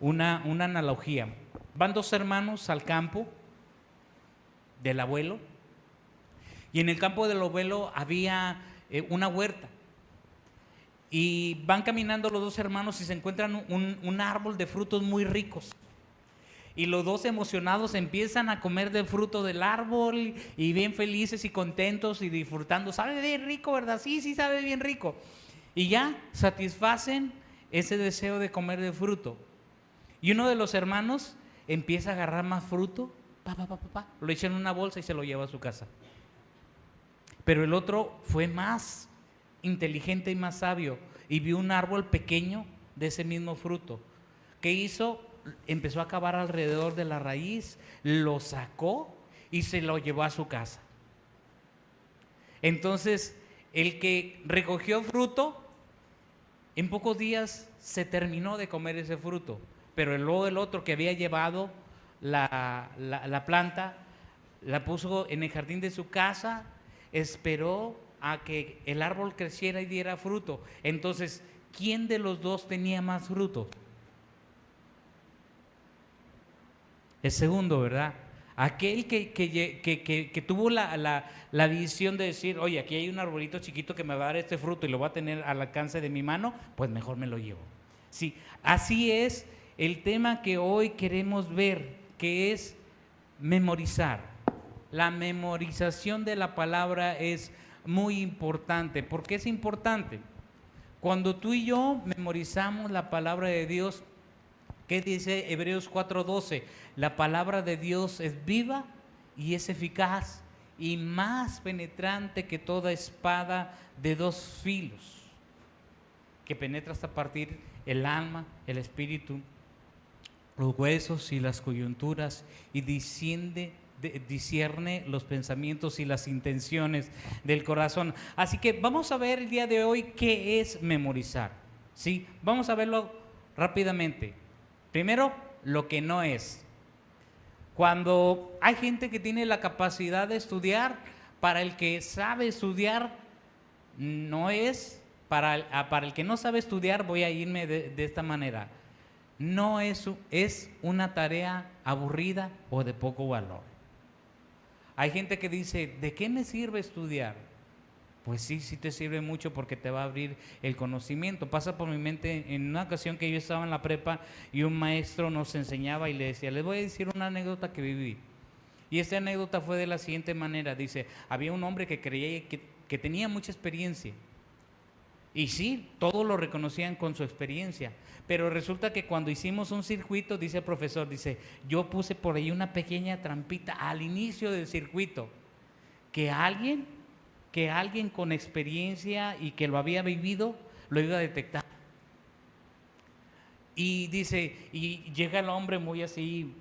una analogía. Van dos hermanos al campo del abuelo, y en el campo del abuelo había una huerta. Y van caminando los dos hermanos y se encuentran un árbol de frutos muy ricos. Y los dos emocionados empiezan a comer del fruto del árbol y bien felices y contentos y disfrutando. Sabe bien rico, ¿verdad? Sí, sí sabe bien rico. Y ya satisfacen ese deseo de comer del fruto. Y uno de los hermanos empieza a agarrar más fruto, lo echa en una bolsa y se lo lleva a su casa. Pero el otro fue más inteligente y más sabio y vio un árbol pequeño de ese mismo fruto. ¿Qué hizo? Empezó a cavar alrededor de la raíz, lo sacó y se lo llevó a su casa. Entonces, el que recogió fruto, en pocos días se terminó de comer ese fruto, pero luego el otro que había llevado la planta, la puso en el jardín de su casa, esperó a que el árbol creciera y diera fruto. Entonces, ¿quién de los dos tenía más fruto? El segundo, ¿verdad? Aquel que tuvo la visión de decir, oye, aquí hay un arbolito chiquito que me va a dar este fruto y lo va a tener al alcance de mi mano, pues mejor me lo llevo. Sí, así es el tema que hoy queremos ver, que es memorizar. La memorización de la palabra es muy importante. ¿Por qué es importante? Cuando tú y yo memorizamos la palabra de Dios, ¿qué dice Hebreos 4:12? La palabra de Dios es viva y es eficaz y más penetrante que toda espada de dos filos, que penetra hasta partir el alma, el espíritu, los huesos y las coyunturas y discierne los pensamientos y las intenciones del corazón. Así que vamos a ver el día de hoy qué es memorizar. ¿Sí? Vamos a verlo rápidamente. Primero, lo que no es. Cuando hay gente que tiene la capacidad de estudiar, para el que sabe estudiar, no es. Para el que no sabe estudiar, voy a irme de esta manera. No es una tarea aburrida o de poco valor. Hay gente que dice, ¿de qué me sirve estudiar? Pues sí, sí te sirve mucho porque te va a abrir el conocimiento. Pasa por mi mente en una ocasión que yo estaba en la prepa y un maestro nos enseñaba y le decía, les voy a decir una anécdota que viví. Y esta anécdota fue de la siguiente manera. Dice, había un hombre que creía que tenía mucha experiencia. Y sí, todos lo reconocían con su experiencia. Pero resulta que cuando hicimos un circuito, dice el profesor, dice, yo puse por ahí una pequeña trampita al inicio del circuito. Que alguien con experiencia y que lo había vivido, lo iba a detectar. Y dice, y llega el hombre muy así,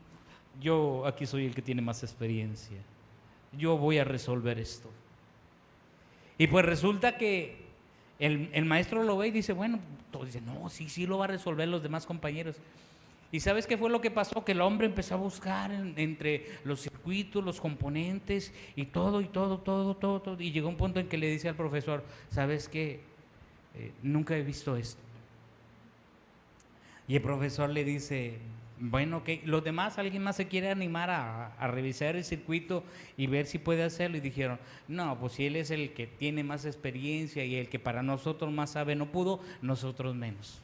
yo aquí soy el que tiene más experiencia, yo voy a resolver esto. Y pues resulta que el maestro lo ve y dice, bueno, todos dicen, no, sí lo va a resolver los demás compañeros. ¿Y sabes qué fue lo que pasó? Que el hombre empezó a buscar entre los circuitos, los componentes y todo. Y llegó un punto en que le dice al profesor, ¿sabes qué? Nunca he visto esto. Y el profesor le dice, bueno, ¿qué? Los demás, ¿alguien más se quiere animar a revisar el circuito y ver si puede hacerlo? Y dijeron, no, pues si él es el que tiene más experiencia y el que para nosotros más sabe no pudo, nosotros menos.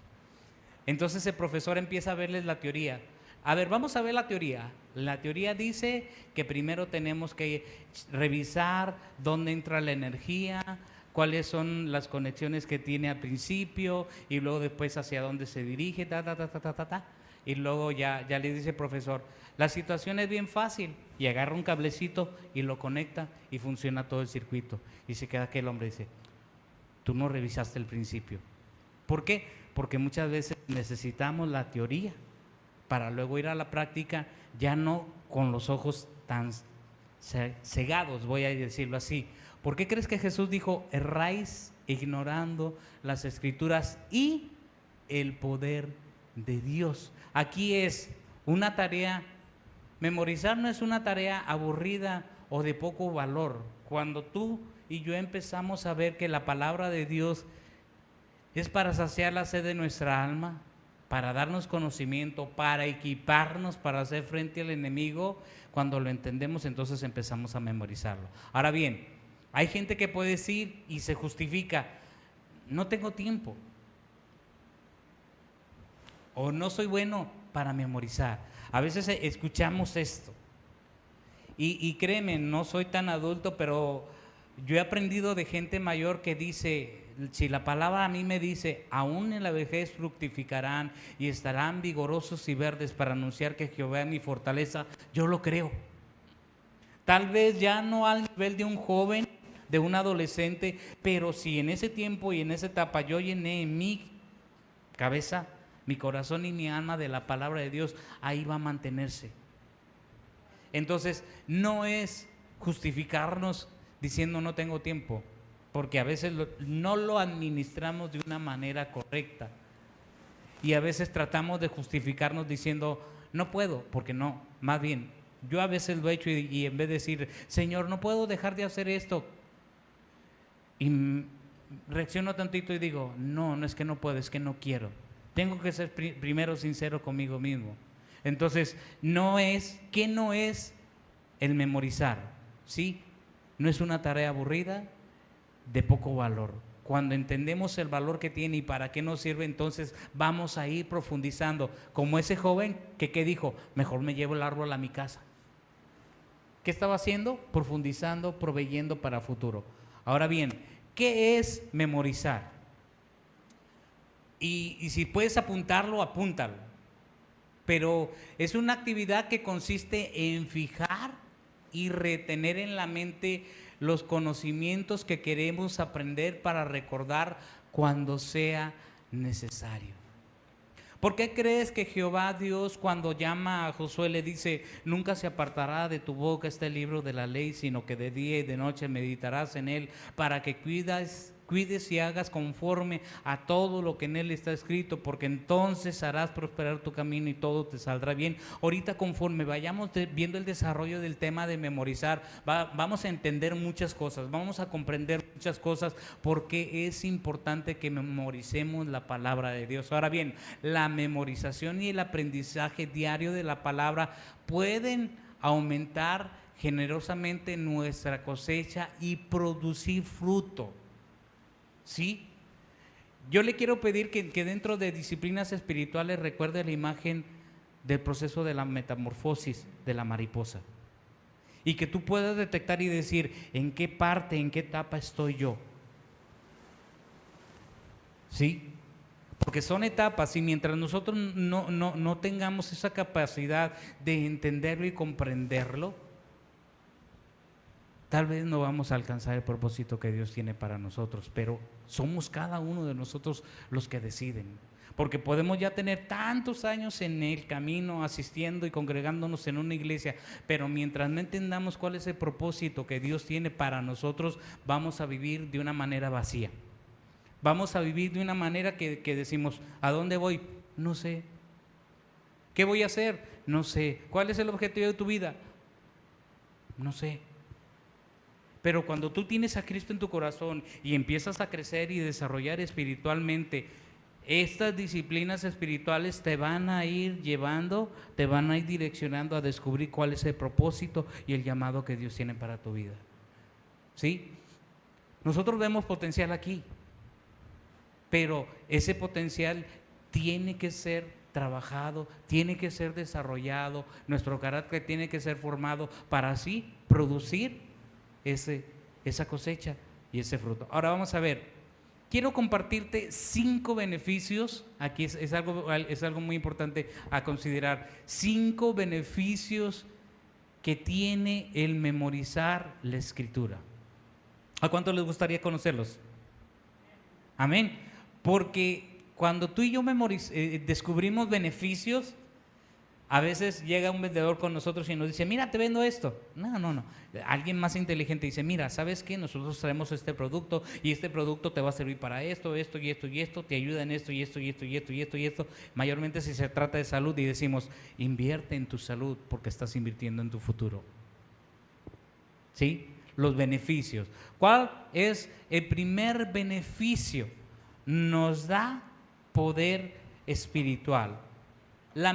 Entonces el profesor empieza a verles la teoría. A ver, vamos a ver la teoría. La teoría dice que primero tenemos que revisar dónde entra la energía, cuáles son las conexiones que tiene al principio y luego después hacia dónde se dirige, Y luego ya le dice el profesor, la situación es bien fácil, y agarra un cablecito y lo conecta y funciona todo el circuito. Y se queda aquel hombre y dice, tú no revisaste el principio. ¿Por qué? Porque muchas veces necesitamos la teoría para luego ir a la práctica, ya no con los ojos tan cegados, voy a decirlo así. ¿Por qué crees que Jesús dijo, erráis ignorando las Escrituras y el poder de Dios? Aquí es una tarea, memorizar no es una tarea aburrida o de poco valor. Cuando tú y yo empezamos a ver que la palabra de Dios es para saciar la sed de nuestra alma, para darnos conocimiento, para equiparnos, para hacer frente al enemigo. Cuando lo entendemos, entonces empezamos a memorizarlo. Ahora bien, hay gente que puede decir y se justifica: no tengo tiempo, o no soy bueno para memorizar. A veces escuchamos esto. Y créeme, no soy tan adulto, pero yo he aprendido de gente mayor que dice: si la palabra a mí me dice, aún en la vejez fructificarán y estarán vigorosos y verdes para anunciar que Jehová es mi fortaleza, yo lo creo. Tal vez ya no al nivel de un joven, de un adolescente, pero si en ese tiempo y en esa etapa yo llené en mi cabeza, mi corazón y mi alma de la palabra de Dios, ahí va a mantenerse. Entonces, no es justificarnos diciendo no tengo tiempo, porque a veces no lo administramos de una manera correcta. Y a veces tratamos de justificarnos diciendo no puedo, porque no, más bien, yo a veces lo he hecho y en vez de decir, Señor, no puedo dejar de hacer esto, y reacciono tantito y digo, no es que no puedo, es que no quiero. Tengo que ser primero sincero conmigo mismo. Entonces, ¿qué no es el memorizar? ¿Sí? No es una tarea aburrida, de poco valor. Cuando entendemos el valor que tiene y para qué nos sirve, entonces vamos a ir profundizando. Como ese joven ¿qué dijo? Mejor me llevo el árbol a mi casa. ¿Qué estaba haciendo? Profundizando, proveyendo para futuro. Ahora bien, ¿qué es memorizar? Y si puedes apuntarlo, apúntalo. Pero es una actividad que consiste en fijar y retener en la mente los conocimientos que queremos aprender para recordar cuando sea necesario. ¿Por qué crees que Jehová Dios, cuando llama a Josué, le dice: nunca se apartará de tu boca este libro de la ley, sino que de día y de noche meditarás en él, para que cuides y hagas conforme a todo lo que en él está escrito, porque entonces harás prosperar tu camino y todo te saldrá bien? Ahorita, conforme vayamos viendo el desarrollo del tema de memorizar, vamos a entender muchas cosas, vamos a comprender muchas cosas, porque es importante que memoricemos la palabra de Dios. Ahora bien, la memorización y el aprendizaje diario de la palabra pueden aumentar generosamente nuestra cosecha y producir fruto. ¿Sí? Yo le quiero pedir que dentro de disciplinas espirituales recuerde la imagen del proceso de la metamorfosis de la mariposa, y que tú puedas detectar y decir en qué parte, en qué etapa estoy yo. ¿Sí? Porque son etapas, y mientras nosotros no tengamos esa capacidad de entenderlo y comprenderlo, tal vez no vamos a alcanzar el propósito que Dios tiene para nosotros. Pero somos cada uno de nosotros los que deciden, porque podemos ya tener tantos años en el camino, asistiendo y congregándonos en una iglesia, pero mientras no entendamos cuál es el propósito que Dios tiene para nosotros, vamos a vivir de una manera vacía. Vamos a vivir de una manera que decimos: ¿a dónde voy? No sé. ¿Qué voy a hacer? No sé. ¿Cuál es el objetivo de tu vida? No sé. Pero cuando tú tienes a Cristo en tu corazón y empiezas a crecer y desarrollar espiritualmente, estas disciplinas espirituales te van a ir llevando, te van a ir direccionando a descubrir cuál es el propósito y el llamado que Dios tiene para tu vida. ¿Sí? Nosotros vemos potencial aquí, pero ese potencial tiene que ser trabajado, tiene que ser desarrollado, nuestro carácter tiene que ser formado para así producir esa cosecha y ese fruto. Ahora vamos a ver, quiero compartirte 5 beneficios. Aquí es algo muy importante a considerar. 5 beneficios que tiene el memorizar la Escritura. ¿A cuánto les gustaría conocerlos? Amén. Porque cuando tú y yo descubrimos beneficios, a veces llega un vendedor con nosotros y nos dice: mira, te vendo esto. No. Alguien más inteligente dice: mira, ¿sabes qué? Nosotros traemos este producto y este producto te va a servir para esto, esto y esto y esto, te ayuda en esto y esto y esto y esto y esto y esto. Mayormente si se trata de salud, y decimos: invierte en tu salud porque estás invirtiendo en tu futuro. ¿Sí? Los beneficios. ¿Cuál es el primer beneficio? Nos da poder espiritual. La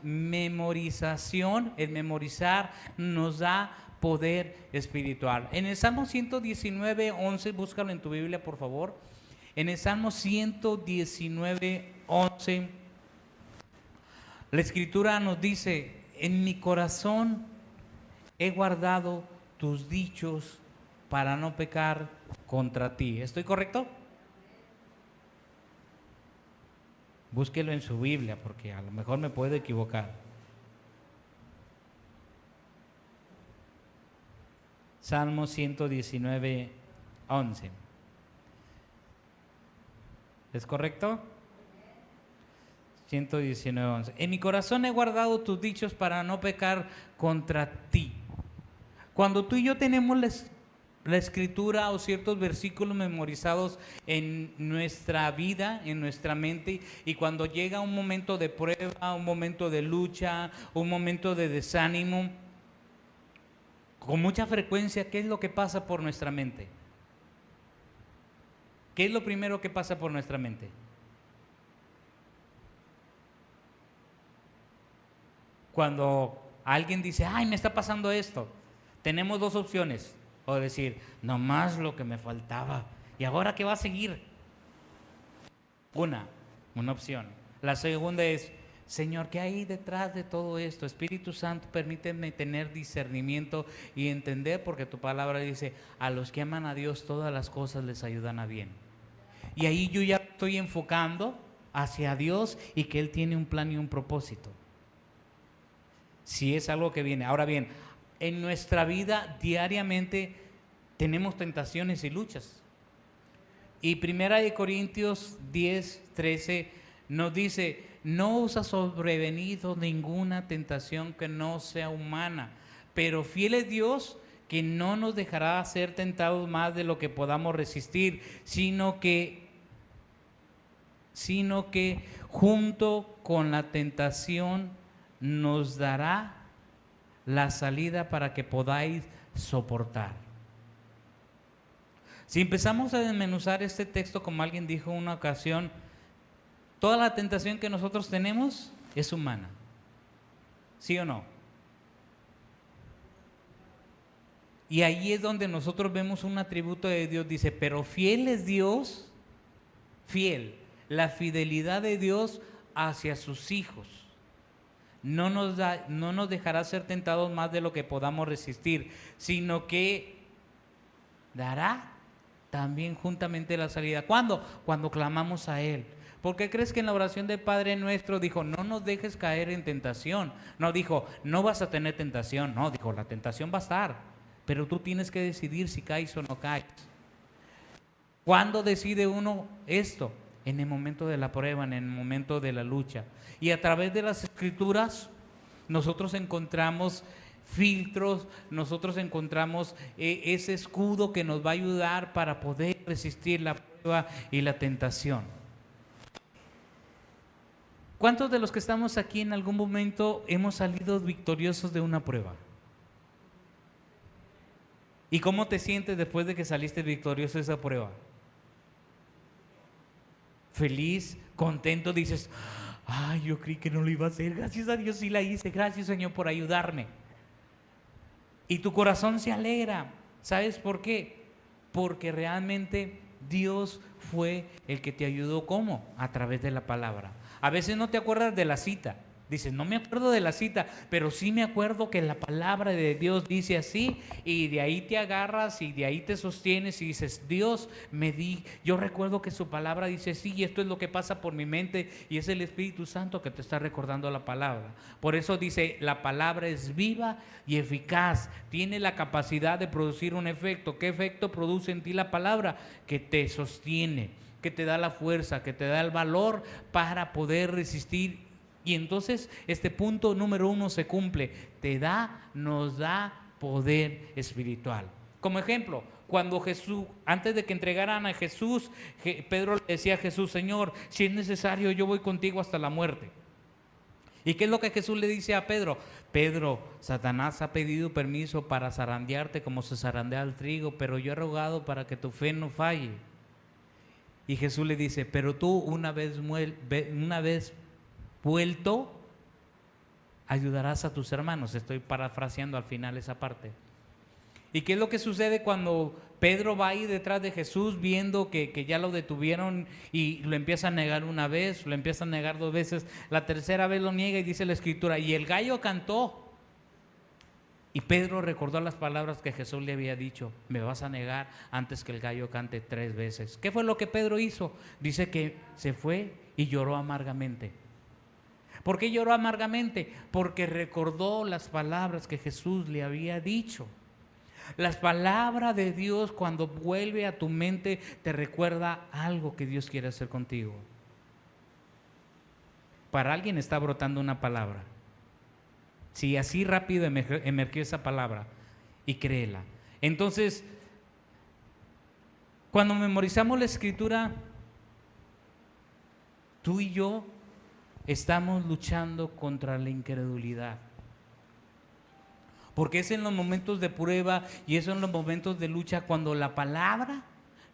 memorización, el memorizar, nos da poder espiritual. En el Salmo 119, 11, búscalo en tu Biblia, por favor. En el Salmo 119, 11, la Escritura nos dice: en mi corazón he guardado tus dichos para no pecar contra ti. ¿Estoy correcto? Búsquelo en su Biblia, porque a lo mejor me puedo equivocar. Salmo 119, 11. ¿Es correcto? 119, 11. En mi corazón he guardado tus dichos para no pecar contra ti. Cuando tú y yo tenemos la escritura o ciertos versículos memorizados en nuestra vida, en nuestra mente, y cuando llega un momento de prueba, un momento de lucha, un momento de desánimo, con mucha frecuencia, ¿qué es lo que pasa por nuestra mente? ¿Qué es lo primero que pasa por nuestra mente? Cuando alguien dice: ay, me está pasando esto, tenemos dos opciones. O decir: nomás lo que me faltaba, ¿y ahora qué va a seguir? Una opción. La segunda es: Señor, ¿qué hay detrás de todo esto? Espíritu Santo, permíteme tener discernimiento y entender, porque tu palabra dice: a los que aman a Dios todas las cosas les ayudan a bien. Y ahí yo ya estoy enfocando hacia Dios y que Él tiene un plan y un propósito. Si es algo que viene. Ahora bien, en nuestra vida diariamente tenemos tentaciones y luchas. Y 1 Corintios 10, 13 nos dice: no os ha sobrevenido ninguna tentación que no sea humana, pero fiel es Dios, que no nos dejará ser tentados más de lo que podamos resistir, sino que junto con la tentación nos dará la salida para que podáis soportar. Si empezamos a desmenuzar este texto, como alguien dijo en una ocasión, toda la tentación que nosotros tenemos es humana. ¿Sí o no? Y ahí es donde nosotros vemos un atributo de Dios. Dice: pero fiel es Dios, fiel, la fidelidad de Dios hacia sus hijos. No nos dejará ser tentados más de lo que podamos resistir, sino que dará también juntamente la salida. ¿Cuándo? Cuando clamamos a Él. ¿Por qué crees que en la oración del Padre Nuestro dijo: no nos dejes caer en tentación? No dijo: no vas a tener tentación. No, dijo: la tentación va a estar, pero tú tienes que decidir si caes o no caes. ¿Cuándo decide uno esto? En el momento de la prueba, en el momento de la lucha. Y a través de las Escrituras nosotros encontramos filtros, nosotros encontramos ese escudo que nos va a ayudar para poder resistir la prueba y la tentación. ¿Cuántos de los que estamos aquí en algún momento hemos salido victoriosos de una prueba? ¿Y cómo te sientes después de que saliste victorioso de esa prueba? Feliz, contento, dices: ay, yo creí que no lo iba a hacer, gracias a Dios sí la hice, gracias Señor por ayudarme. Y tu corazón se alegra. ¿Sabes por qué? Porque realmente Dios fue el que te ayudó. ¿Cómo? A través de la palabra. A veces no te acuerdas de la cita. Dices: no me acuerdo de la cita, pero sí me acuerdo que la palabra de Dios dice así, y de ahí te agarras y de ahí te sostienes y dices: Dios yo recuerdo que su palabra dice así, y esto es lo que pasa por mi mente, y es el Espíritu Santo que te está recordando la palabra. Por eso dice: la palabra es viva y eficaz, tiene la capacidad de producir un efecto. ¿Qué efecto produce en ti la palabra? Que te sostiene, que te da la fuerza, que te da el valor para poder resistir. Y entonces este punto número 1 se cumple: nos da poder espiritual. Como ejemplo, cuando Jesús, antes de que entregaran a Jesús, Pedro le decía a Jesús: Señor, si es necesario, yo voy contigo hasta la muerte. ¿Y qué es lo que Jesús le dice a Pedro? Pedro, Satanás ha pedido permiso para zarandearte como se zarandea el trigo, pero yo he rogado para que tu fe no falle. Y Jesús le dice, pero tú una vez vuelto, ayudarás a tus hermanos. Estoy parafraseando al final esa parte. ¿Y qué es lo que sucede cuando Pedro va ahí detrás de Jesús viendo que ya lo detuvieron y lo empieza a negar una vez, lo empieza a negar 2 veces, la tercera vez lo niega y dice la Escritura, y el gallo cantó? Y Pedro recordó las palabras que Jesús le había dicho, me vas a negar antes que el gallo cante 3 veces. ¿Qué fue lo que Pedro hizo? Dice que se fue y lloró amargamente. ¿Por qué lloró amargamente? Porque recordó las palabras que Jesús le había dicho. Las palabras de Dios, cuando vuelve a tu mente, te recuerda algo que Dios quiere hacer contigo. Para alguien está brotando una palabra. Sí, así rápido emergió esa palabra, y créela. Entonces, cuando memorizamos la Escritura, tú y yo estamos luchando contra la incredulidad. Porque es en los momentos de prueba y es en los momentos de lucha cuando la palabra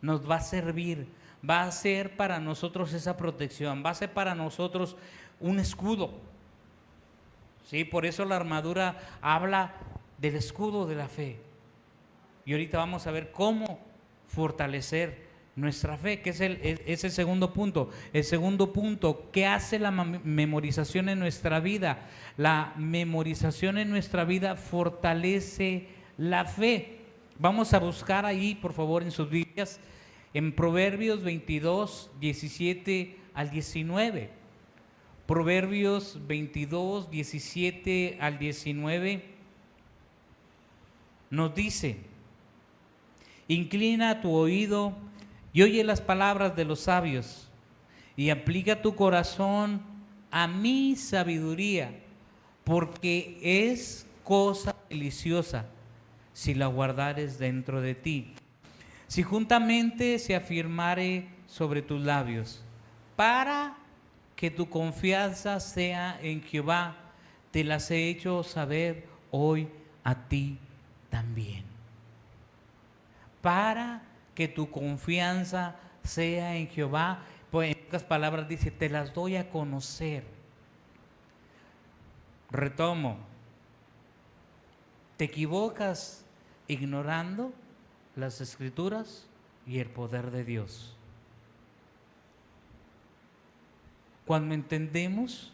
nos va a servir, va a ser para nosotros esa protección, va a ser para nosotros un escudo. Sí, por eso la armadura habla del escudo de la fe. Y ahorita vamos a ver cómo fortalecer nuestra fe, que es el segundo punto. El segundo punto, ¿qué hace la memorización en nuestra vida? La memorización en nuestra vida fortalece la fe. Vamos a buscar ahí, por favor, en sus Biblias, en Proverbios 22, 17 al 19. Proverbios 22, 17 al 19 nos dice: inclina tu oído y oye las palabras de los sabios, y aplica tu corazón a mi sabiduría, porque es cosa deliciosa si la guardares dentro de ti. Si juntamente se afirmare sobre tus labios, para que tu confianza sea en Jehová, te las he hecho saber hoy a ti también. Para que tu confianza sea en Jehová, pues en otras palabras dice, te las doy a conocer. Retomo, te equivocas ignorando las Escrituras y el poder de Dios. Cuando entendemos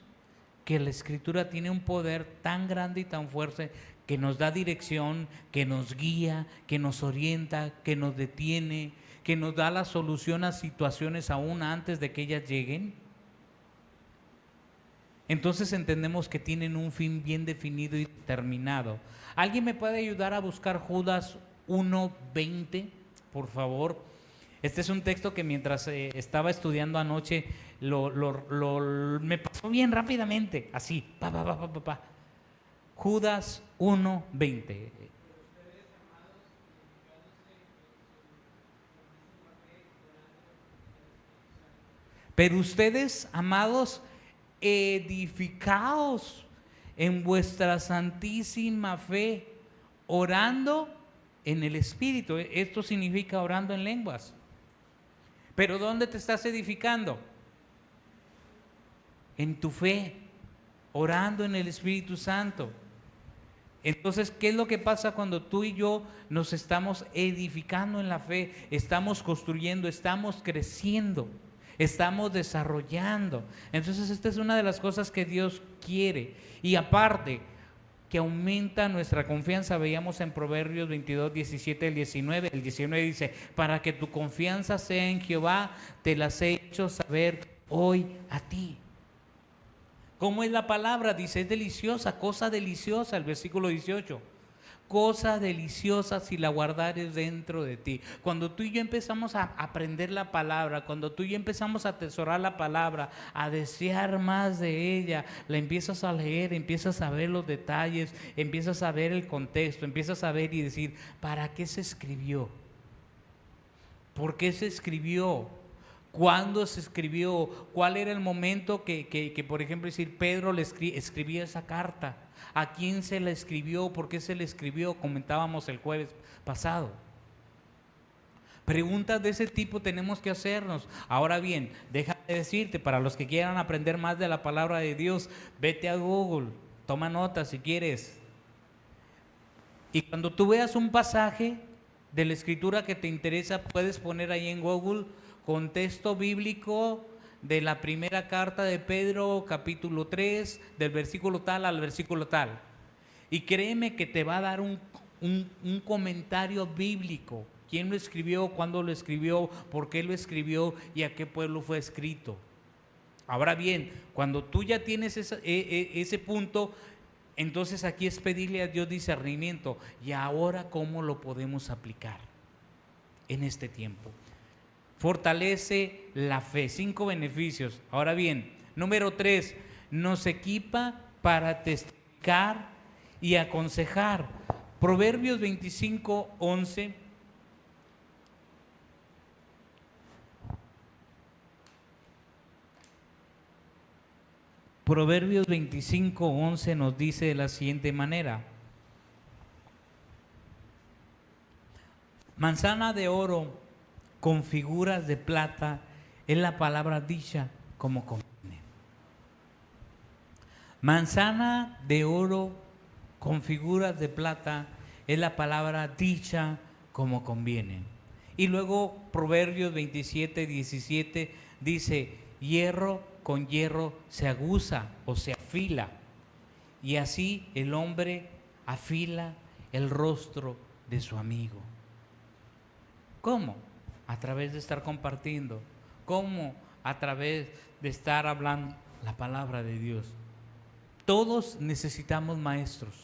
que la Escritura tiene un poder tan grande y tan fuerte que nos da dirección, que nos guía, que nos orienta, que nos detiene, que nos da la solución a situaciones aún antes de que ellas lleguen, entonces entendemos que tienen un fin bien definido y determinado. ¿Alguien me puede ayudar a buscar Judas 1:20, por favor? Este es un texto que mientras estaba estudiando anoche me pasó bien rápidamente, así, Judas 1:20. Pero ustedes, amados, edificaos en vuestra santísima fe, orando en el Espíritu. Esto significa orando en lenguas. Pero ¿dónde te estás edificando? En tu fe, orando en el Espíritu Santo. Entonces, ¿qué es lo que pasa cuando tú y yo nos estamos edificando en la fe? Estamos construyendo, estamos creciendo, estamos desarrollando. Entonces, esta es una de las cosas que Dios quiere. Y aparte, que aumenta nuestra confianza. Veíamos en Proverbios 22, 17 al 19. El 19 dice, para que tu confianza sea en Jehová, te las he hecho saber hoy a ti. ¿Cómo es la palabra? Dice, es deliciosa, cosa deliciosa, el versículo 18. Cosa deliciosa si la guardares dentro de ti. Cuando tú y yo empezamos a aprender la palabra, cuando tú y yo empezamos a atesorar la palabra, a desear más de ella, la empiezas a leer, empiezas a ver los detalles, empiezas a ver el contexto, empiezas a ver y decir, ¿para qué se escribió? ¿Por qué se escribió? ¿Cuándo se escribió? ¿Cuál era el momento que por ejemplo, decir Pedro le escribía esa carta? ¿A quién se la escribió? ¿Por qué se la escribió? Comentábamos el jueves pasado. Preguntas de ese tipo tenemos que hacernos. Ahora bien, déjame decirte, para los que quieran aprender más de la palabra de Dios, vete a Google, toma notas si quieres. Y cuando tú veas un pasaje de la Escritura que te interesa, puedes poner ahí en Google contexto bíblico de la primera carta de Pedro, capítulo 3, del versículo tal al versículo tal. Y créeme que te va a dar un comentario bíblico. ¿Quién lo escribió? ¿Cuándo lo escribió? ¿Por qué lo escribió? ¿Y a qué pueblo fue escrito? Ahora bien, cuando tú ya tienes ese punto, entonces aquí es pedirle a Dios discernimiento. ¿Y ahora cómo lo podemos aplicar en este tiempo? Fortalece la fe. 5 beneficios. Ahora bien, número 3, nos equipa para testificar y aconsejar. Proverbios 25:11. Proverbios 25:11 nos dice de la siguiente manera: manzana de oro con figuras de plata es la palabra dicha como conviene. Manzana de oro con figuras de plata es la palabra dicha como conviene. Y luego Proverbios 27:17 dice: hierro con hierro se aguza o se afila, y así el hombre afila el rostro de su amigo. ¿Cómo? A través de estar compartiendo. ¿Cómo? A través de estar hablando la palabra de Dios. Todos necesitamos maestros,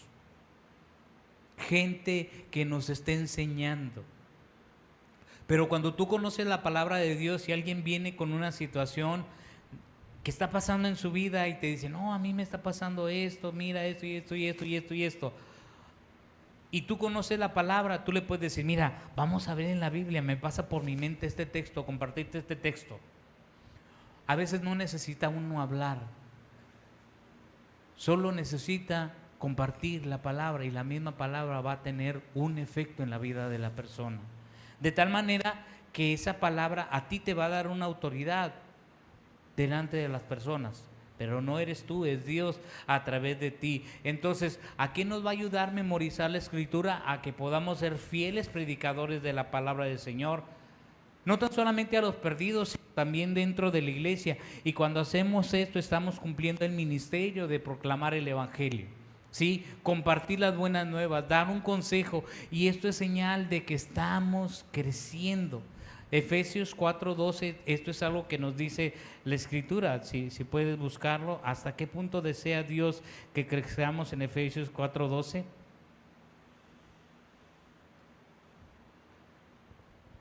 gente que nos esté enseñando. Pero cuando tú conoces la palabra de Dios y alguien viene con una situación que está pasando en su vida y te dice: no, a mí me está pasando esto, mira esto y esto y esto y esto y esto, y tú conoces la palabra, tú le puedes decir: mira, vamos a ver en la Biblia, me pasa por mi mente este texto, compartirte este texto. A veces no necesita uno hablar, solo necesita compartir la palabra, y la misma palabra va a tener un efecto en la vida de la persona. De tal manera que esa palabra a ti te va a dar una autoridad delante de las personas, pero no eres tú, es Dios a través de ti. Entonces, ¿a qué nos va a ayudar memorizar la Escritura? A que podamos ser fieles predicadores de la palabra del Señor, no tan solamente a los perdidos, sino también dentro de la iglesia. Y cuando hacemos esto, estamos cumpliendo el ministerio de proclamar el Evangelio, ¿sí? Compartir las buenas nuevas, dar un consejo, y esto es señal de que estamos creciendo. Efesios 4:12, esto es algo que nos dice la Escritura, si puedes buscarlo. ¿Hasta qué punto desea Dios que crezcamos? En Efesios 4:12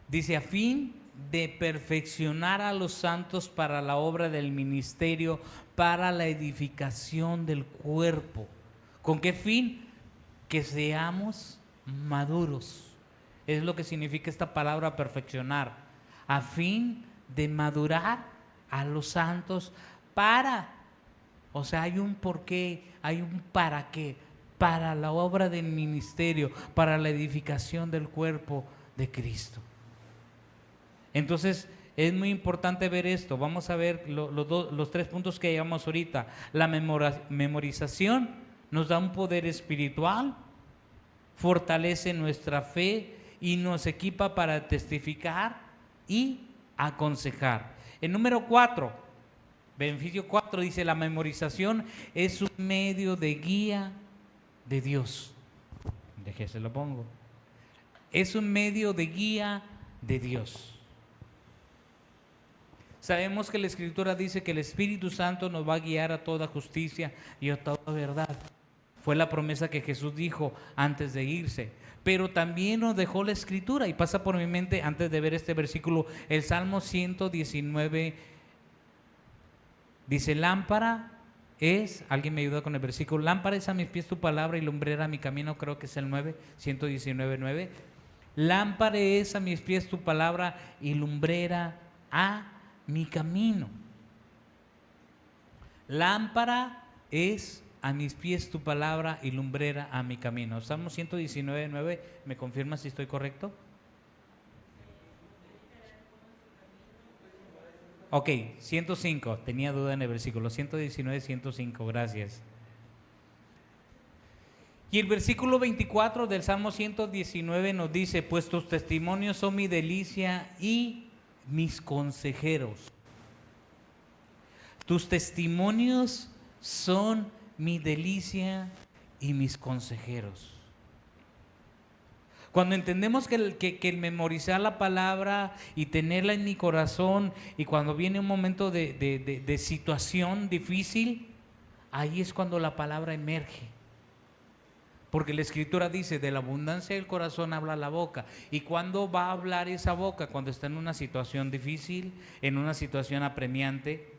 dice: a fin de perfeccionar a los santos para la obra del ministerio, para la edificación del cuerpo. ¿Con qué fin? Que seamos maduros. Es lo que significa esta palabra perfeccionar. A fin de madurar a los santos para, o sea, hay un porqué, hay un para qué, para la obra del ministerio, para la edificación del cuerpo de Cristo. Entonces, es muy importante ver esto. Vamos a ver los 3 puntos que llevamos ahorita. La memorización nos da un poder espiritual, fortalece nuestra fe y nos equipa para testificar y aconsejar. El número 4, beneficio 4, dice: la memorización es un medio de guía de Dios. Déjese lo pongo. Es un medio de guía de Dios. Sabemos que la Escritura dice que el Espíritu Santo nos va a guiar a toda justicia y a toda verdad. Fue la promesa que Jesús dijo antes de irse. Pero también nos dejó la Escritura, y pasa por mi mente antes de ver este versículo, el Salmo 119. Dice: lámpara es, alguien me ayuda con el versículo, lámpara es a mis pies tu palabra y lumbrera a mi camino. Creo que es el 9, 119:9. Lámpara es a mis pies tu palabra y lumbrera a mi camino. Lámpara es a mis pies tu palabra y lumbrera a mi camino. Salmo 119:9, ¿me confirma si estoy correcto? Ok, 105, tenía duda en el versículo, 119, 105, gracias. Y el versículo 24 del Salmo 119 nos dice, pues tus testimonios son mi delicia y mis consejeros. Tus testimonios son mi delicia y mis consejeros. Cuando entendemos que el memorizar la palabra y tenerla en mi corazón, y cuando viene un momento de situación difícil, ahí es cuando la palabra emerge. Porque la Escritura dice, de la abundancia del corazón habla la boca. ¿Y cuándo va a hablar esa boca? Cuando está en una situación difícil, en una situación apremiante.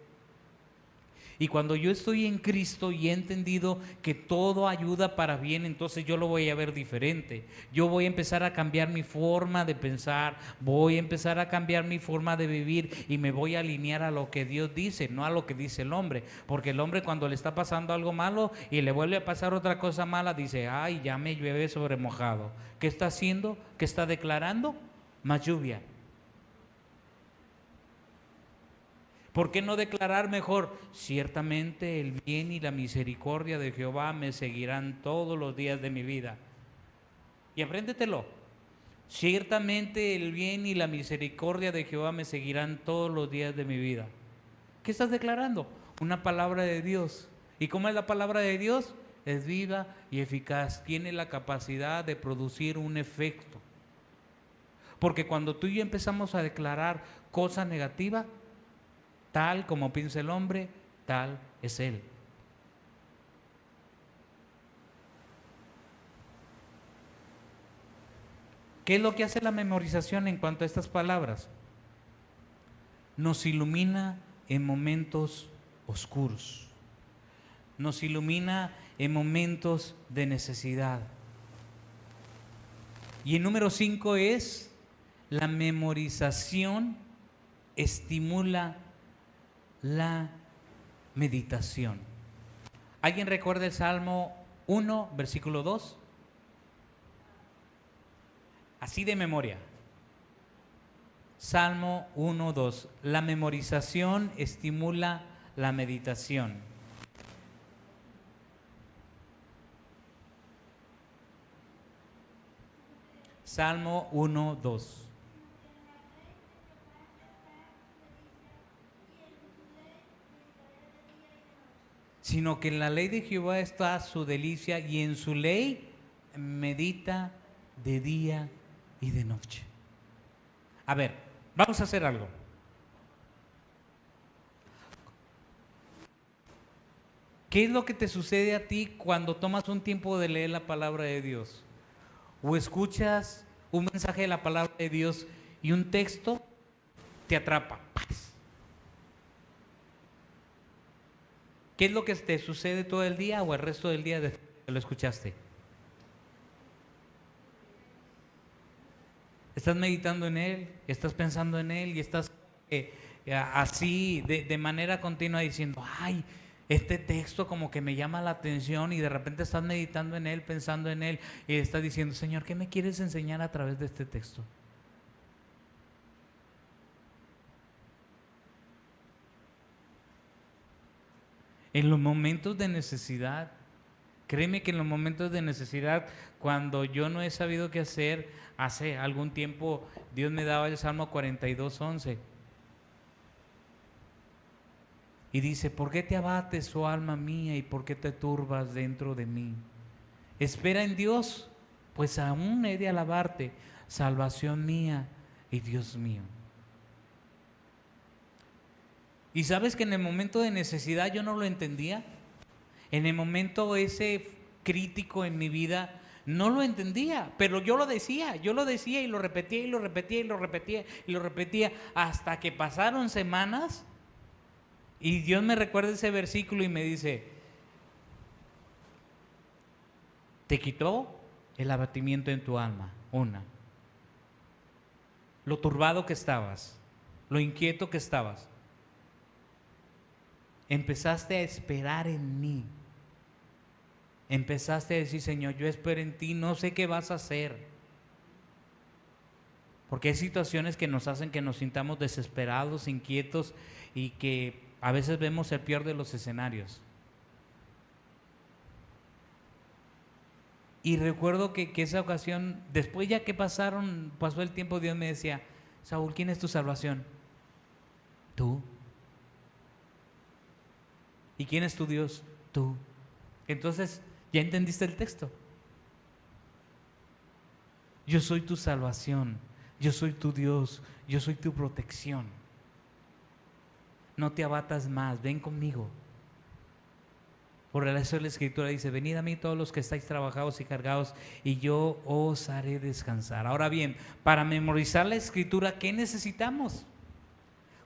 Y cuando yo estoy en Cristo y he entendido que todo ayuda para bien, entonces yo lo voy a ver diferente. Yo voy a empezar a cambiar mi forma de pensar, voy a empezar a cambiar mi forma de vivir y me voy a alinear a lo que Dios dice, no a lo que dice el hombre. Porque el hombre, cuando le está pasando algo malo y le vuelve a pasar otra cosa mala, dice, ay, ya me llueve sobre mojado. ¿Qué está haciendo? ¿Qué está declarando? Más lluvia. ¿Por qué no declarar mejor? Ciertamente el bien y la misericordia de Jehová me seguirán todos los días de mi vida. Y apréndetelo. Ciertamente el bien y la misericordia de Jehová me seguirán todos los días de mi vida. ¿Qué estás declarando? Una palabra de Dios. ¿Y cómo es la palabra de Dios? Es viva y eficaz. Tiene la capacidad de producir un efecto. Porque cuando tú y yo empezamos a declarar cosas negativas, tal como piensa el hombre, tal es él. ¿Qué es lo que hace la memorización en cuanto a estas palabras? Nos ilumina en momentos oscuros. Nos ilumina en momentos de necesidad. Y el número 5 es, la memorización estimula la meditación. ¿Alguien recuerda el Salmo 1, versículo 2? Así de memoria. Salmo 1, 2. La memorización estimula la meditación. Salmo 1, 2. Sino que en la ley de Jehová está su delicia y en su ley medita de día y de noche. A ver, vamos a hacer algo. ¿Qué es lo que te sucede a ti cuando tomas un tiempo de leer la palabra de Dios? O escuchas un mensaje de la palabra de Dios y un texto te atrapa. ¿Qué es lo que te sucede todo el día o el resto del día después que lo escuchaste? Estás meditando en Él, estás pensando en Él y estás así de manera continua diciendo, ay, este texto como que me llama la atención, y de repente estás meditando en Él, pensando en Él y estás diciendo, Señor, ¿qué me quieres enseñar a través de este texto? En los momentos de necesidad, créeme que en los momentos de necesidad, cuando yo no he sabido qué hacer, hace algún tiempo Dios me daba el Salmo 42:11 y dice, ¿por qué te abates, oh alma mía, y por qué te turbas dentro de mí? Espera en Dios, pues aún he de alabarte, salvación mía y Dios mío. Y sabes que en el momento de necesidad yo no lo entendía. En el momento ese crítico en mi vida no lo entendía, pero yo lo decía y lo repetía y lo repetía y lo repetía y lo repetía hasta que pasaron semanas y Dios me recuerda ese versículo y me dice, te quitó el abatimiento en tu alma, lo turbado que estabas, lo inquieto que estabas. Empezaste a esperar en mí. Empezaste a decir, Señor, yo espero en ti, no sé qué vas a hacer. Porque hay situaciones que nos hacen que nos sintamos desesperados, inquietos y que a veces vemos el peor de los escenarios. Y recuerdo que esa ocasión, después ya que pasó el tiempo, Dios me decía: Saúl, ¿quién es tu salvación? Tú. ¿Y quién es tu Dios? Tú. Entonces, ¿ya entendiste el texto? Yo soy tu salvación, yo soy tu Dios, yo soy tu protección. No te abatas más, ven conmigo. Por eso la Escritura dice: venid a mí todos los que estáis trabajados y cargados, y yo os haré descansar. Ahora bien, para memorizar la Escritura, ¿qué necesitamos?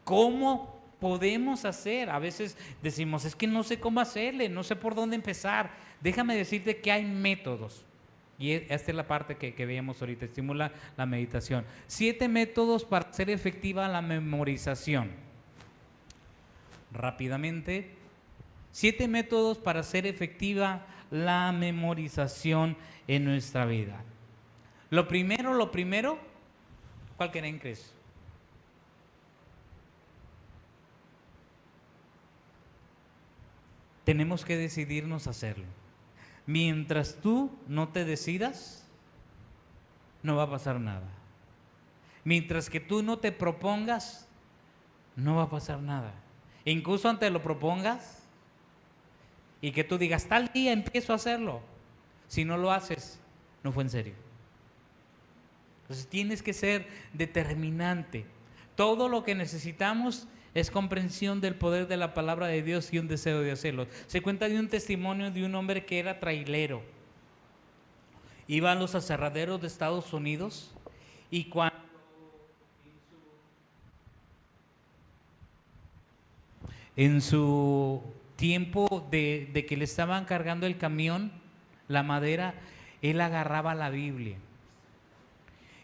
¿Cómo podemos hacer? A veces decimos: es que no sé cómo hacerle, no sé por dónde empezar. Déjame decirte que hay métodos. Y esta es la parte que veíamos ahorita, estimula la meditación. 7 métodos para hacer efectiva la memorización. Rápidamente, 7 métodos para hacer efectiva la memorización en nuestra vida. Lo primero, ¿cuál creen que es? Tenemos que decidirnos a hacerlo. Mientras tú no te decidas, no va a pasar nada. Mientras que tú no te propongas, no va a pasar nada. Incluso antes lo propongas y que tú digas: tal día empiezo a hacerlo. Si no lo haces, no fue en serio. Entonces tienes que ser determinante. Todo lo que necesitamos es comprensión del poder de la palabra de Dios y un deseo de hacerlo. Se cuenta de un testimonio de un hombre que era trailero. Iba a los aserraderos de Estados Unidos y cuando en su tiempo de que le estaban cargando el camión, la madera, él agarraba la Biblia.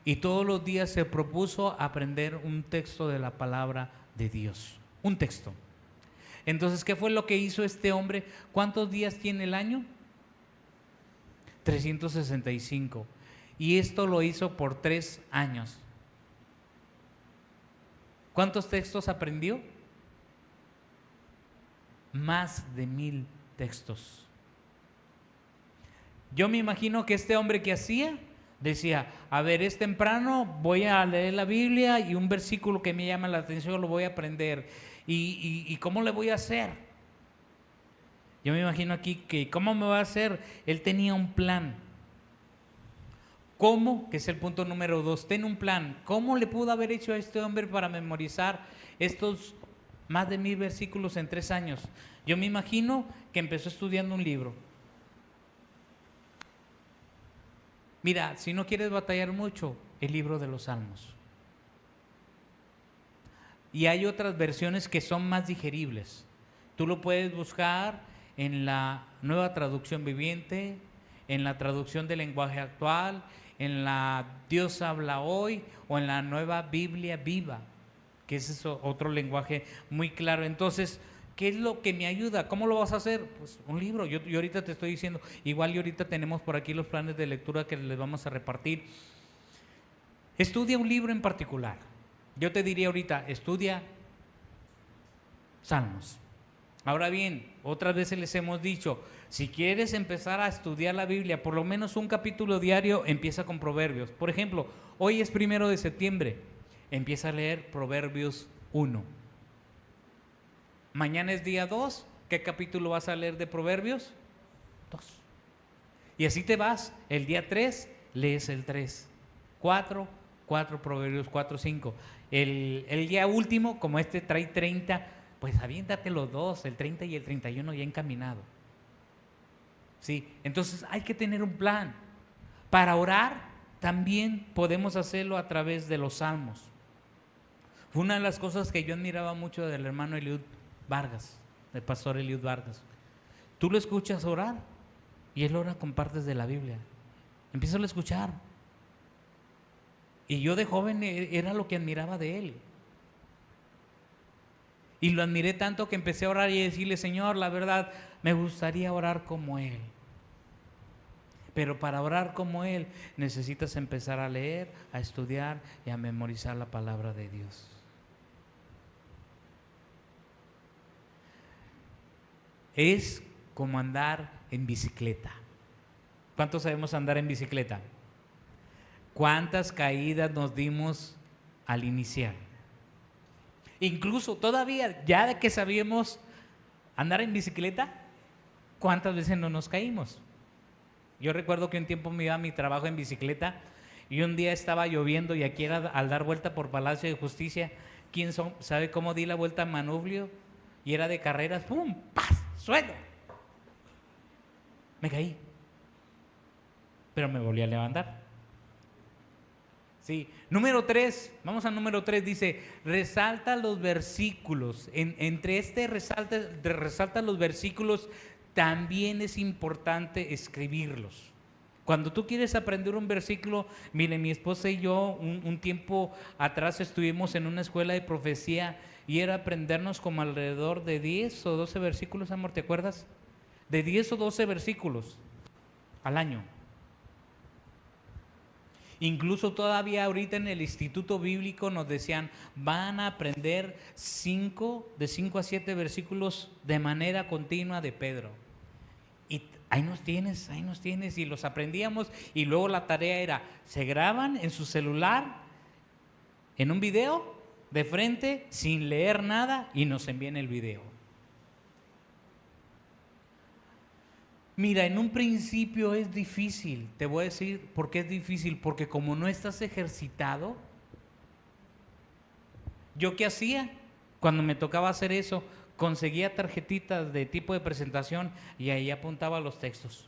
Y todos los días se propuso aprender un texto de la palabra de Dios. Un texto. Entonces, ¿qué fue lo que hizo este hombre? ¿Cuántos días tiene el año? 365. Y esto lo hizo por 3 años. ¿Cuántos textos aprendió? Más de 1000 textos. Yo me imagino que este hombre, que hacía, decía: a ver, es temprano, voy a leer la Biblia y un versículo que me llama la atención lo voy a aprender. ¿Y cómo le voy a hacer? Yo me imagino aquí que ¿cómo me va a hacer? Él tenía un plan. ¿Cómo? Que es el punto número 2. Ten un plan. ¿Cómo le pudo haber hecho a este hombre para memorizar estos más de 1000 versículos en 3 años? Yo me imagino que empezó estudiando un libro. Mira, si no quieres batallar mucho, el libro de los Salmos. Y hay otras versiones que son más digeribles. Tú lo puedes buscar en la Nueva Traducción Viviente, en la traducción del lenguaje actual, en la Dios habla hoy o en la Nueva Biblia Viva, que es otro lenguaje muy claro. Entonces, ¿qué es lo que me ayuda? ¿Cómo lo vas a hacer? Pues un libro. Yo ahorita te estoy diciendo, igual y ahorita tenemos por aquí los planes de lectura que les vamos a repartir. Estudia un libro en particular. Yo te diría ahorita, estudia Salmos. Ahora bien, otras veces les hemos dicho, si quieres empezar a estudiar la Biblia, por lo menos un capítulo diario, empieza con Proverbios. Por ejemplo, hoy es 1 de septiembre, empieza a leer Proverbios 1. Mañana es día 2, ¿qué capítulo vas a leer de Proverbios? 2. Y así te vas, el día 3 lees el 3, 4 Proverbios 4, 5. El día último, como este trae 30, pues aviéntate los 2, el 30 y el 31 ya encaminado. Sí, entonces hay que tener un plan. Para orar también podemos hacerlo a través de los salmos. Fue una de las cosas que yo admiraba mucho del hermano Eliud Vargas, del pastor Eliud Vargas. Tú lo escuchas orar y él ora con partes de la Biblia. Empieza a escuchar. Y yo de joven era lo que admiraba de él. Y lo admiré tanto que empecé a orar y a decirle: Señor, la verdad, me gustaría orar como él. Pero para orar como Él necesitas empezar a leer, a estudiar y a memorizar la palabra de Dios. Es como andar en bicicleta. ¿Cuántos sabemos andar en bicicleta? ¿Cuántas caídas nos dimos al iniciar? Incluso todavía, ya de que sabíamos andar en bicicleta, ¿cuántas veces no nos caímos? Yo recuerdo que un tiempo me iba a mi trabajo en bicicleta y un día estaba lloviendo y aquí era al dar vuelta por Palacio de Justicia. ¿Sabe cómo di la vuelta a manubrio? Y era de carreras, ¡pum! ¡Paz! ¡Suelo! Me caí. Pero me volví a levantar. Sí. Número 3, vamos al número 3, dice, resalta los versículos. Entre resalta los versículos, también es importante escribirlos. Cuando tú quieres aprender un versículo, mire, mi esposa y yo un tiempo atrás estuvimos en una escuela de profecía y era aprendernos como alrededor de 10 o 12 versículos, amor, ¿te acuerdas? De 10 o 12 versículos al año. Incluso todavía ahorita en el Instituto Bíblico nos decían, van a aprender de 5 a 7 versículos de manera continua de Pedro. Y ahí nos tienes, y los aprendíamos. Y luego la tarea era, se graban en su celular, en un video, de frente, sin leer nada, y nos envían el video. Mira, en un principio es difícil, te voy a decir por qué es difícil, porque como no estás ejercitado, ¿yo qué hacía? Cuando me tocaba hacer eso, conseguía tarjetitas de tipo de presentación y ahí apuntaba los textos.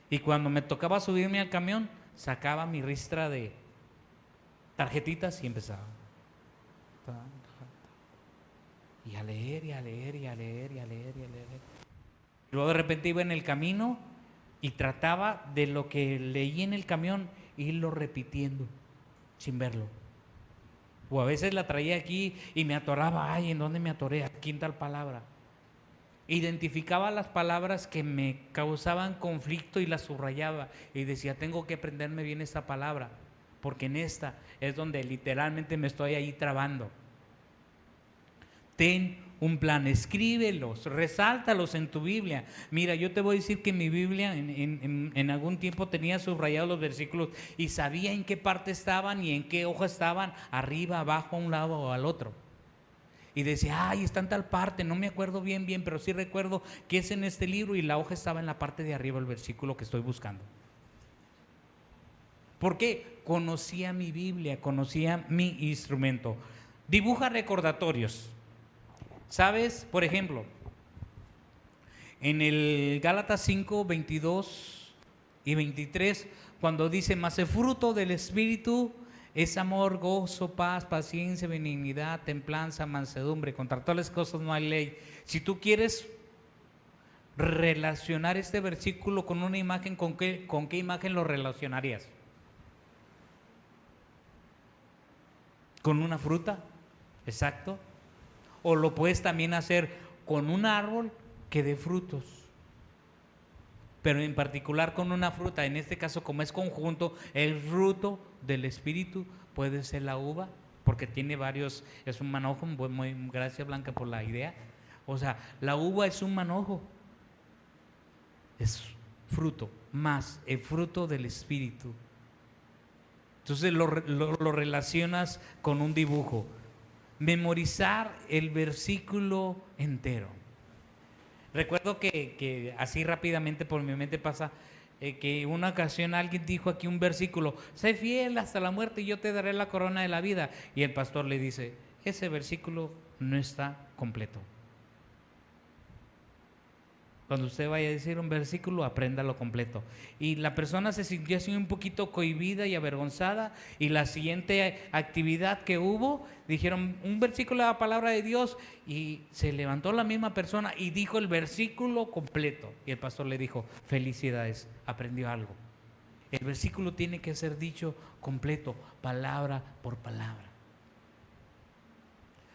Y cuando me tocaba subirme al camión, sacaba mi ristra de tarjetitas y empezaba. Y a leer, y a leer, y a leer, y a leer, y a leer. Luego de repente iba en el camino y trataba de lo que leí en el camión irlo repitiendo sin verlo. O a veces la traía aquí y me atoraba, ay, ¿en dónde me atoré? Aquí en tal palabra. Identificaba las palabras que me causaban conflicto y las subrayaba y decía, tengo que aprenderme bien esta palabra, porque en esta es donde literalmente me estoy ahí trabando. Ten un plan, escríbelos, resáltalos en tu Biblia. Mira, yo te voy a decir que mi Biblia en algún tiempo tenía subrayados los versículos y sabía en qué parte estaban y en qué hoja estaban, arriba, abajo, a un lado o al otro. Y decía, ay, está en tal parte, no me acuerdo bien, pero sí recuerdo que es en este libro y la hoja estaba en la parte de arriba, el versículo que estoy buscando. ¿Por qué? Conocía mi Biblia, conocía mi instrumento. Dibuja recordatorios. ¿Sabes? Por ejemplo, en el Gálatas 5, 22 y 23, cuando dice, mas el fruto del Espíritu es amor, gozo, paz, paciencia, benignidad, templanza, mansedumbre. Contra tales cosas no hay ley. Si tú quieres relacionar este versículo con una imagen, ¿con qué imagen lo relacionarías? ¿Con una fruta? Exacto. O lo puedes también hacer con un árbol que dé frutos, pero en particular con una fruta. En este caso, como es conjunto, el fruto del Espíritu puede ser la uva, porque tiene varios, es un manojo. Gracias, Blanca, por la idea. O sea, la uva es un manojo, es fruto, más el fruto del Espíritu. Entonces lo relacionas con un dibujo. Memorizar el versículo entero. Recuerdo que así rápidamente por mi mente pasa que una ocasión alguien dijo aquí un versículo, sé fiel hasta la muerte y yo te daré la corona de la vida. Y el pastor le dice, ese versículo no está completo. Cuando usted vaya a decir un versículo, apréndalo completo. Y la persona se sintió así un poquito cohibida y avergonzada. Y la siguiente actividad que hubo, dijeron un versículo de la palabra de Dios. Y se levantó la misma persona y dijo el versículo completo. Y el pastor le dijo, felicidades, aprendió algo. El versículo tiene que ser dicho completo, palabra por palabra.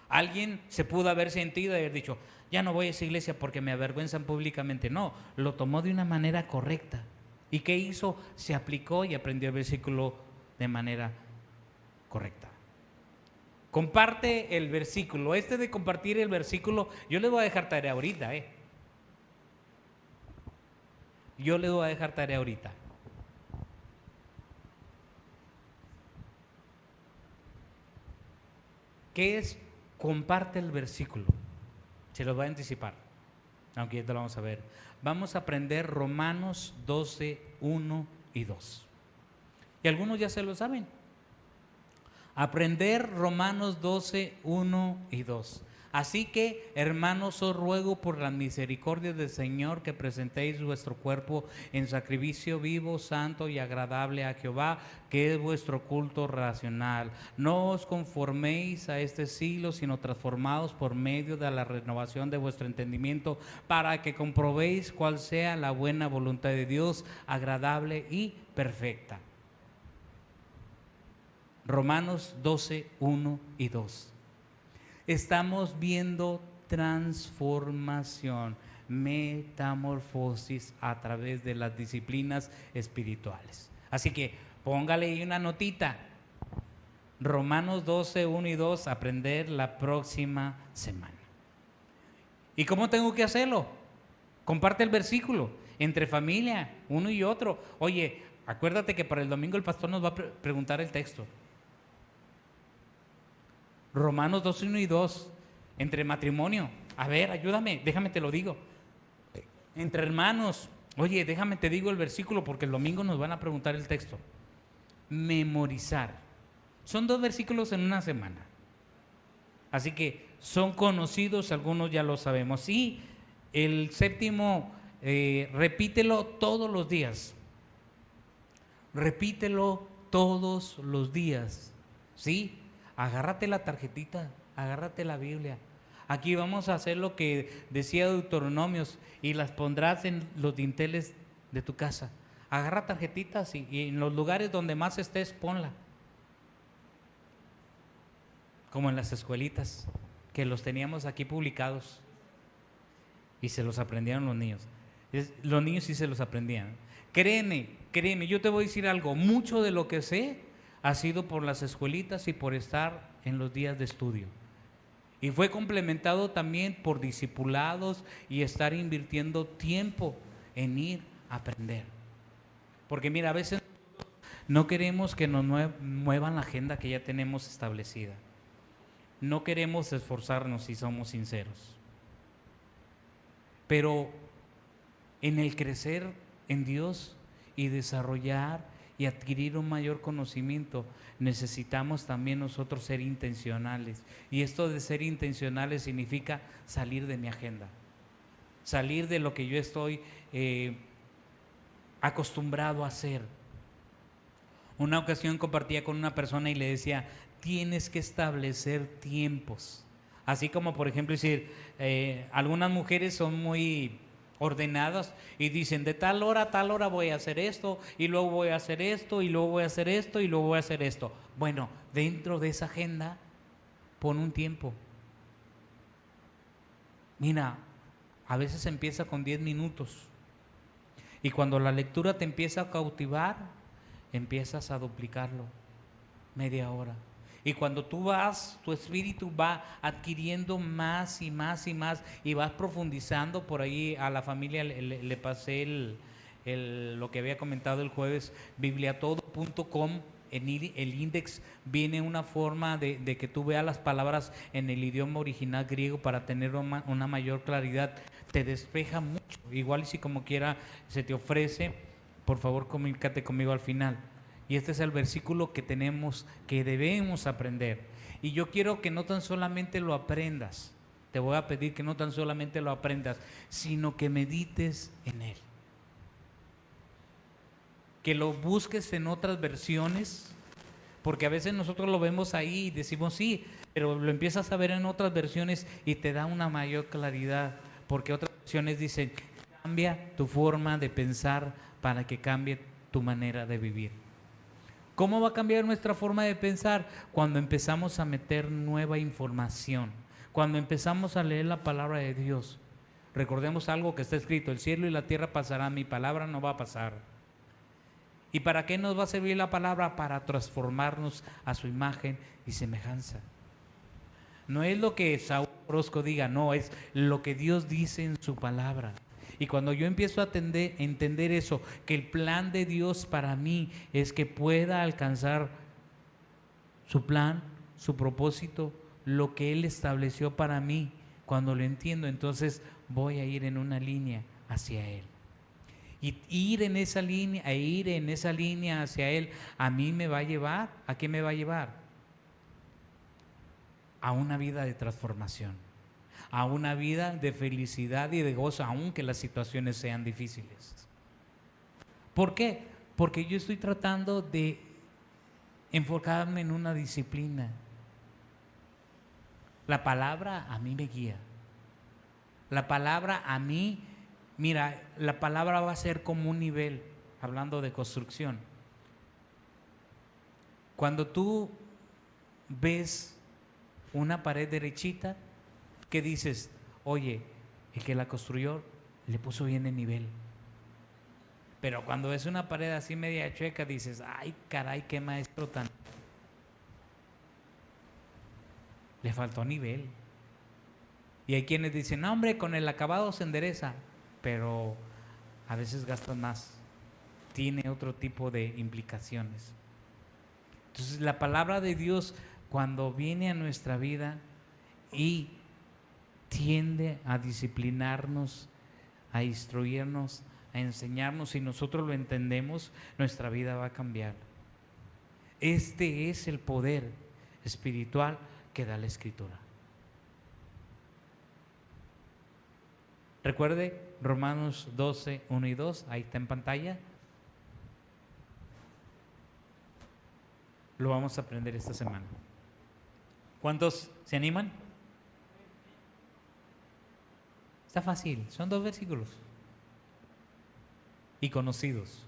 Alguien se pudo haber sentido y haber dicho, ya no voy a esa iglesia porque me avergüenzan públicamente. No, lo tomó de una manera correcta. ¿Y qué hizo? Se aplicó y aprendió el versículo de manera correcta. Comparte el versículo. De compartir el versículo, yo les voy a dejar tarea ahorita, Yo les voy a dejar tarea ahorita. ¿Qué es? Comparte el versículo. Se los voy a anticipar, aunque ya te lo vamos a ver. Vamos a aprender Romanos 12, 1 y 2. Y algunos ya se lo saben. Aprender Romanos 12, 1 y 2. Así que, hermanos, os ruego por la misericordia del Señor que presentéis vuestro cuerpo en sacrificio vivo, santo y agradable a Jehová, que es vuestro culto racional. No os conforméis a este siglo, sino transformados por medio de la renovación de vuestro entendimiento, para que comprobéis cuál sea la buena voluntad de Dios, agradable y perfecta. Romanos 12, 1 y 2. Estamos viendo transformación, metamorfosis a través de las disciplinas espirituales. Así que póngale ahí una notita. Romanos 12, 1 y 2, aprender la próxima semana. ¿Y cómo tengo que hacerlo? Comparte el versículo entre familia, uno y otro. Oye, acuérdate que para el domingo el pastor nos va a preguntar el texto. Romanos 12, 1 y 2, entre matrimonio. A ver, ayúdame, déjame te lo digo. Entre hermanos, oye, déjame te digo el versículo porque el domingo nos van a preguntar el texto. Memorizar. Son 2 versículos en una semana. Así que son conocidos, algunos ya lo sabemos. Y el séptimo, repítelo todos los días. Repítelo todos los días. ¿Sí? Agárrate la tarjetita, agárrate la Biblia. Aquí vamos a hacer lo que decía Deuteronomios y las pondrás en los dinteles de tu casa. Agarra tarjetitas y en los lugares donde más estés, ponla. Como en las escuelitas, que los teníamos aquí publicados y se los aprendieron los niños. Los niños sí se los aprendían. Créeme, yo te voy a decir algo, mucho de lo que sé ha sido por las escuelitas y por estar en los días de estudio. Y fue complementado también por discipulados y estar invirtiendo tiempo en ir a aprender. Porque mira, a veces no queremos que nos muevan la agenda que ya tenemos establecida. No queremos esforzarnos si somos sinceros. Pero en el crecer en Dios y desarrollar y adquirir un mayor conocimiento, necesitamos también nosotros ser intencionales. Y esto de ser intencionales significa salir de mi agenda, salir de lo que yo estoy acostumbrado a hacer. Una ocasión compartía con una persona y le decía, tienes que establecer tiempos. Así como, por ejemplo, decir, algunas mujeres son muy ordenadas y dicen de tal hora a tal hora voy a hacer esto y luego voy a hacer esto y luego voy a hacer esto y luego voy a hacer esto. Bueno, dentro de esa agenda pon un tiempo. Mira, a veces empieza con 10 minutos y cuando la lectura te empieza a cautivar, empiezas a duplicarlo, media hora. Y cuando tú vas, tu espíritu va adquiriendo más y más y más y vas profundizando. Por ahí a la familia le pasé lo que había comentado el jueves, bibliatodo.com. En el index viene una forma de que tú veas las palabras en el idioma original griego para tener una mayor claridad. Te despeja mucho. Igual y si como quiera se te ofrece, por favor comunícate conmigo al final. Y este es el versículo que debemos aprender. Y yo quiero que no tan solamente lo aprendas, te voy a pedir que no tan solamente lo aprendas, sino que medites en él. Que lo busques en otras versiones, porque a veces nosotros lo vemos ahí y decimos sí, pero lo empiezas a ver en otras versiones y te da una mayor claridad, porque otras versiones dicen, cambia tu forma de pensar para que cambie tu manera de vivir. ¿Cómo va a cambiar nuestra forma de pensar? Cuando empezamos a meter nueva información, cuando empezamos a leer la palabra de Dios. Recordemos algo que está escrito, el cielo y la tierra pasarán, mi palabra no va a pasar. ¿Y para qué nos va a servir la palabra? Para transformarnos a su imagen y semejanza. No es lo que Saúl Orozco diga, no, es lo que Dios dice en su palabra. Y cuando yo empiezo a entender eso, que el plan de Dios para mí es que pueda alcanzar su plan, su propósito, lo que Él estableció para mí, cuando lo entiendo, entonces voy a ir en una línea hacia Él. Y ir en esa línea, hacia Él, a mí me va a llevar, ¿a qué me va a llevar? A una vida de transformación, a una vida de felicidad y de gozo, aunque las situaciones sean difíciles. ¿Por qué? Porque yo estoy tratando de enfocarme en una disciplina. La palabra a mí me guía. La palabra a mí, mira, la palabra va a ser como un nivel, hablando de construcción. Cuando tú ves una pared derechita, ¿qué dices? Oye, el que la construyó le puso bien el nivel. Pero cuando ves una pared así media chueca, dices, ay caray, qué maestro tan... Le faltó nivel. Y hay quienes dicen, no hombre, con el acabado se endereza, pero a veces gastan más. Tiene otro tipo de implicaciones. Entonces la palabra de Dios, cuando viene a nuestra vida y tiende a disciplinarnos, a instruirnos, a enseñarnos, si nosotros lo entendemos, nuestra vida va a cambiar. Este es el poder espiritual que da la Escritura. Recuerde Romanos 12, 1 y 2, ahí está en pantalla. Lo vamos a aprender esta semana. ¿Cuántos se animan? Está fácil, son 2 versículos y conocidos,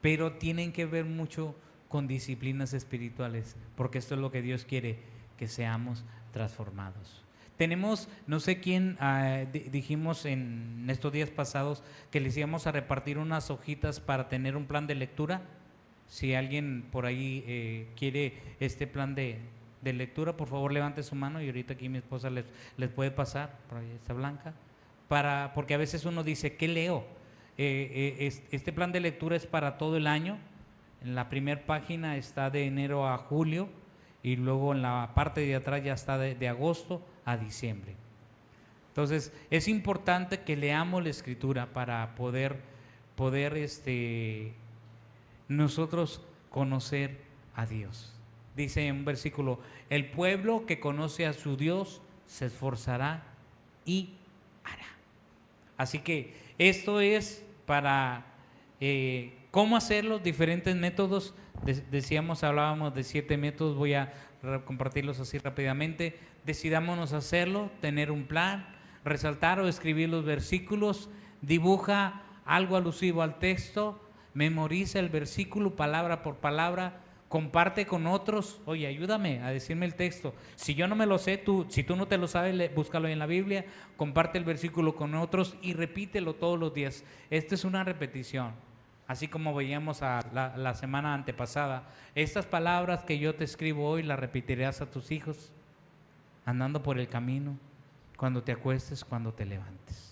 pero tienen que ver mucho con disciplinas espirituales, porque esto es lo que Dios quiere, que seamos transformados. Tenemos, no sé quién, dijimos en estos días pasados que les íbamos a repartir unas hojitas para tener un plan de lectura. Si alguien por ahí quiere este plan de lectura, por favor levante su mano y ahorita aquí mi esposa les puede pasar, por ahí está Blanca, porque a veces uno dice, ¿qué leo? Este plan de lectura es para todo el año. En la primera página está de enero a julio y luego en la parte de atrás ya está de agosto a diciembre. Entonces es importante que leamos la Escritura para poder nosotros conocer a Dios. Dice en un versículo, el pueblo que conoce a su Dios se esforzará y hará. Así que esto es para cómo hacerlo, diferentes métodos. Hablábamos de 7 métodos, voy a compartirlos así rápidamente. Decidámonos hacerlo, tener un plan, resaltar o escribir los versículos, dibuja algo alusivo al texto, memoriza el versículo palabra por palabra, comparte con otros. Oye, ayúdame a decirme el texto. Si yo no me lo sé, si tú no te lo sabes, búscalo en la Biblia, comparte el versículo con otros y repítelo todos los días. Esta es una repetición. Así como veíamos la semana antepasada, estas palabras que yo te escribo hoy las repetirás a tus hijos andando por el camino, cuando te acuestes, cuando te levantes.